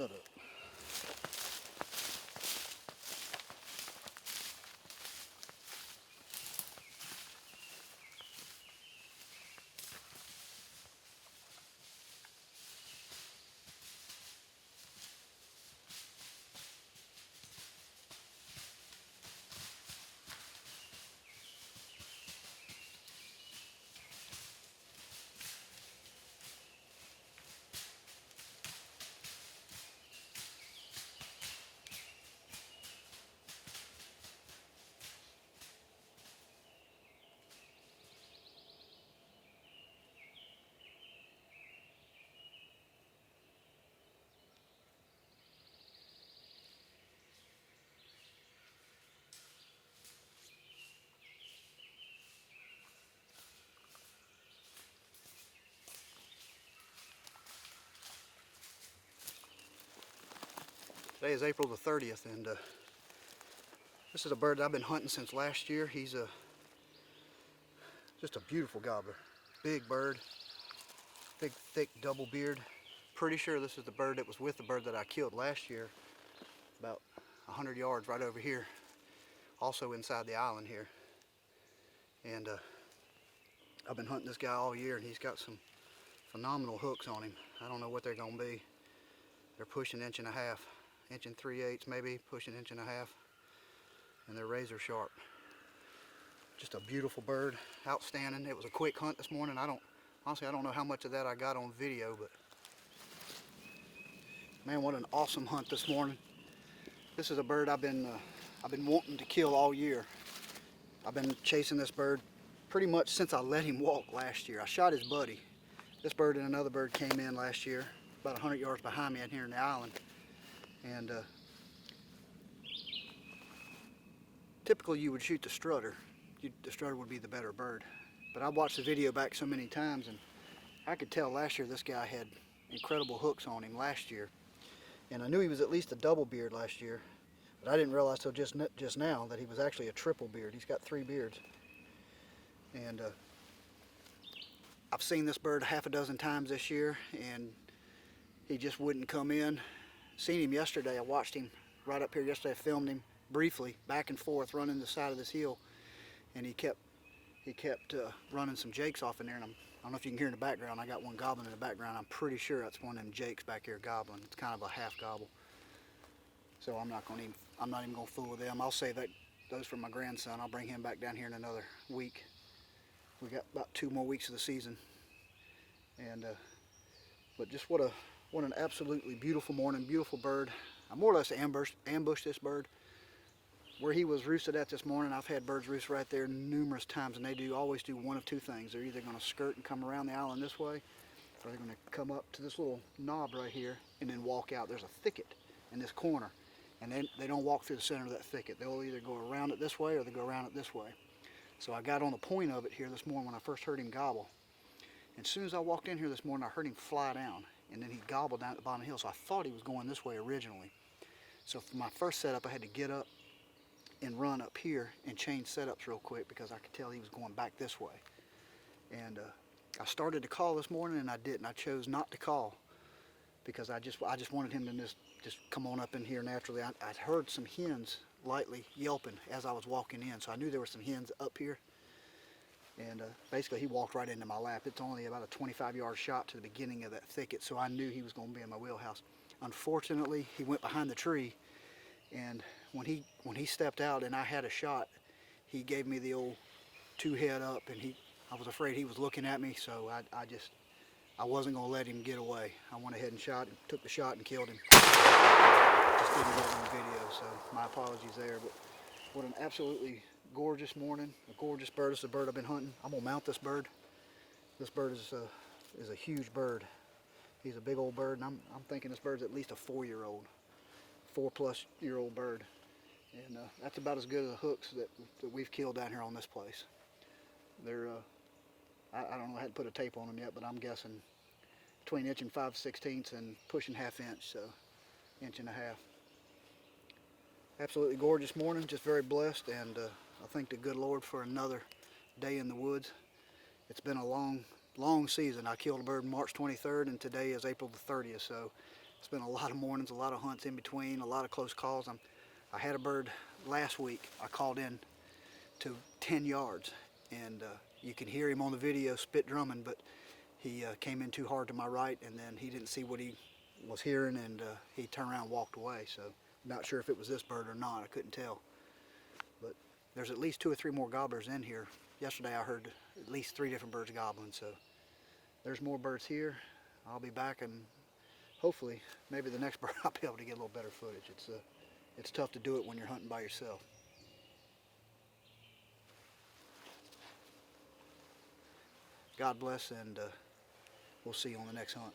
Shut up. Today is April the 30th, and this is a bird that I've been hunting since last year. He's just a beautiful gobbler. Big bird, big thick double beard. Pretty sure this is the bird that was with the bird that I killed last year, about 100 yards right over here, also inside the island here. And I've been hunting this guy all year, and he's got some phenomenal hooks on him. I don't know what they're gonna be. They're pushing 1.5 inches. 1 3/8 maybe, pushing 1.5 inches, and they're razor sharp. Just a beautiful bird, outstanding. It was a quick hunt this morning. Honestly, I don't know how much of that I got on video, but man, what an awesome hunt this morning. This is a bird I've been wanting to kill all year. I've been chasing this bird pretty much since I let him walk last year. I shot his buddy. This bird and another bird came in last year, about 100 yards behind me out here in the island. And typically you would shoot the strutter. The strutter would be the better bird. But I watched the video back so many times, and I could tell last year this guy had incredible hooks on him last year. And I knew he was at least a double beard last year, but I didn't realize till just now that he was actually a triple beard. He's got 3 beards. And I've seen this bird 6 times this year, and he just wouldn't come in. Seen him yesterday. I watched him right up here yesterday. I filmed him briefly, back and forth, running the side of this hill, and he kept running some jakes off in there. And I don't know if you can hear in the background. I got one gobbling in the background. I'm pretty sure that's one of them jakes back here gobbling. It's kind of a half gobble. So I'm not even gonna fool with them. I'll save those for my grandson. I'll bring him back down here in another week. We got about 2 more weeks of the season, and but just what an absolutely beautiful morning, beautiful bird. I more or less ambushed this bird. Where he was roosted at this morning, I've had birds roost right there numerous times, and they always do one of 2 things. They're either going to skirt and come around the island this way, or they're going to come up to this little knob right here and then walk out. There's a thicket in this corner, and they don't walk through the center of that thicket. They'll either go around it this way or they go around it this way. So I got on the point of it here this morning when I first heard him gobble. And as soon as I walked in here this morning, I heard him fly down, and then he gobbled down at the bottom of the hill. So I thought he was going this way originally. So for my first setup, I had to get up and run up here and change setups real quick because I could tell he was going back this way. And I started to call this morning, and I didn't. I chose not to call because I just wanted him to just come on up in here naturally. I heard some hens lightly yelping as I was walking in, so I knew there were some hens up here. And basically he walked right into my lap. It's only about a 25-yard shot to the beginning of that thicket, so I knew he was going to be in my wheelhouse. Unfortunately, he went behind the tree, and when he stepped out and I had a shot, he gave me the old 2 head up, and I was afraid he was looking at me, so I wasn't going to let him get away. I went ahead and took the shot and killed him. Just didn't get it on video, so my apologies there. But what an absolutely gorgeous morning, a gorgeous bird. This is a bird I've been hunting. I'm gonna mount this bird. This bird is a huge bird. He's a big old bird, and I'm thinking this bird's at least a 4-year-old, 4-plus-year-old bird. And that's about as good as the hooks that we've killed down here on this place. They're I don't know, I hadn't put a tape on them yet, but I'm guessing between 1 inch and 5/16 and pushing 1/2 inch, so 1.5 inches. Absolutely gorgeous morning, just very blessed, and I thank the good Lord for another day in the woods. It's been a long season. I killed a bird March 23rd, and today is April the 30th, so It's been a lot of mornings, a lot of hunts in between, a lot of close calls. I had a bird last week. I called in to 10 yards, and you can hear him on the video spit drumming, but he came in too hard to my right, and then he didn't see what he was hearing, and he turned around and walked away. So not sure if it was this bird or not. I couldn't tell. But there's at least 2 or 3 more gobblers in here. Yesterday I heard at least 3 different birds gobbling, so there's more birds here. I'll be back, and hopefully maybe the next bird I'll be able to get a little better footage. It's tough to do it when you're hunting by yourself. God bless, and we'll see you on the next hunt.